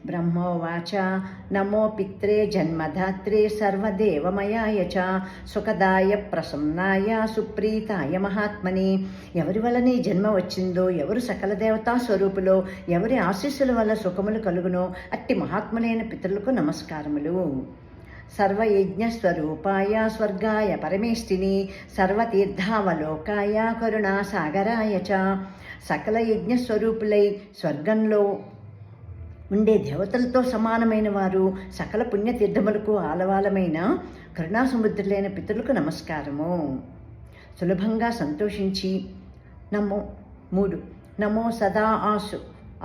బ్రహ్మోవాచ నమో పిత్రే జన్మధాత్రే సర్వదేవమయాయ చ సుఖదాయ ప్రసన్నాయ సుప్రీతాయ మహాత్మని. ఎవరి వలన ఈ జన్మ వచ్చిందో, ఎవరు సకల దేవతా స్వరూపులో, ఎవరి ఆశీస్సుల వల్ల సుఖములు కలుగునో అట్టి మహాత్ములైన పితరులకు నమస్కారములు. సర్వయజ్ఞస్వరూపాయ స్వర్గాయ పరమేష్ఠిని సర్వతీర్థావలోకాయ కరుణాసాగరాయ చ. సకల యజ్ఞస్వరూపులై స్వర్గంలో ఉండే దేవతలతో సమానమైన వారు, సకల పుణ్యతీర్థములకు ఆలవాలమైన కరుణాసముద్రులైన పితరులకు నమస్కారము. సులభంగా సంతోషించి నమో సదా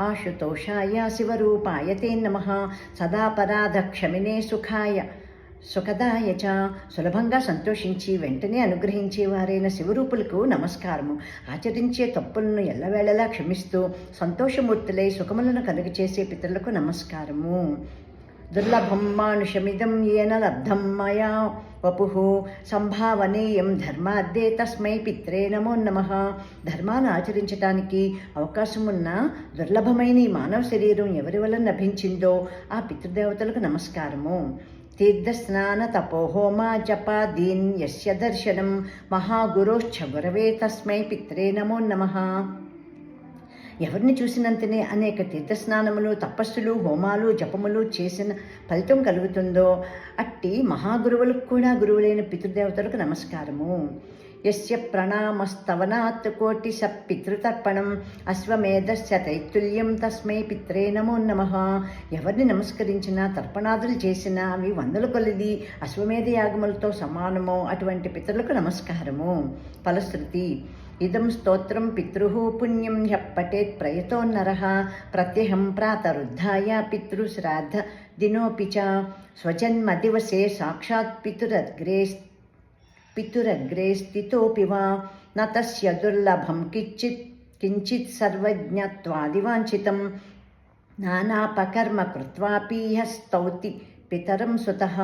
ఆశుతోషాయ శివరూపాయ తే నమః సదాపరాధక్షమినే సుఖదాయ చ. సులభంగా సంతోషించి వెంటనే అనుగ్రహించేవారైన శివరూపులకు నమస్కారము. ఆచరించే తప్పులను ఎల్లవేళలా క్షమిస్తూ సంతోషమూర్తులై సుఖములను కలుగచేసే పితరులకు నమస్కారము. దుర్లభం మానుషమిదం ఏన లబ్ధం మయా వపుః సంభావనీయం ధర్మార్థే తస్మై పిత్రే నమో నమః. ధర్మాన్ని ఆచరించటానికి అవకాశం ఉన్న దుర్లభమైన ఈ మానవ శరీరం ఎవరి వల్ల లభించిందో ఆ పితృదేవతలకు నమస్కారము. తీర్థస్నాన తపోహోమ జపాదీన్ యస్య దర్శనం మహాగురోశ్చ గురవే తస్మై పిత్రే నమో నమః. ఎవరిని చూసినంతనే అనేక తీర్థస్నానములు, తపస్సులు, హోమాలు, జపములు చేసిన ఫలితం కలుగుతుందో అట్టి మహాగురువులకు కూడా గురువులైన పితృదేవతలకు నమస్కారము. యస్య ప్రణామస్తవనాత్ కోటిశ పితృతర్పణం అశ్వమేధస్య తైతుల్యం తస్మై పిత్రే నమో నమః. ఎవరిని నమస్కరించినా, తర్పణాదులు చేసినా అవి వందల కొలది అశ్వమేధ యాగములతో సమానమో అటువంటి పితరులకు నమస్కారము. ఫలశ్రుతి ఇదం స్తోత్రం పితృః పుణ్యం హ్య పఠేత్ ప్రయతోన్నరః ప్రత్యహం ప్రాతరుద్ధాయ పితృశ్రాద్ధ దినోపి చ. స్వజన్మదివసే సాక్షాత్ పితురగ్రే స్థితోపి వా న తస్య దుర్లభం కించిత్ సర్వజ్ఞత్వాదివాంఛితం నానాపకర్మ కృత్వాపి యః స్తౌతి పితరం సుతః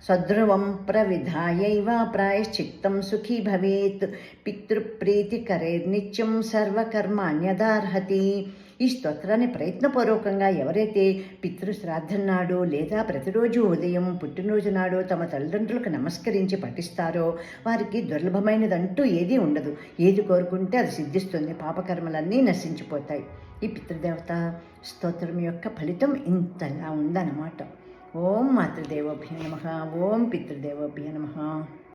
సద్ధ్రువం ప్రవిధాయైవ ప్రాయశ్చిత్తం సుఖీ భవేత్ పితృప్రీతికరైర్నిత్యం సర్వకర్మాణ్యదార్హతి. ఈ స్తోత్రాన్ని ప్రయత్నపూర్వకంగా ఎవరైతే పితృశ్రాద్ధం నాడు లేదా ప్రతిరోజు ఉదయం పుట్టినరోజు నాడు తమ తల్లిదండ్రులకు నమస్కరించి పఠిస్తారో వారికి దుర్లభమైనదంటూ ఏదీ ఉండదు. ఏది కోరుకుంటే అది సిద్ధిస్తుంది. పాపకర్మలన్నీ నశించిపోతాయి. ఈ పితృదేవత స్తోత్రం యొక్క ఫలితం ఇంతలా ఉందన్నమాట. ఓం మాతృదేవోభ్యో నమః. ఓం పితృదేవోభ్యో నమః.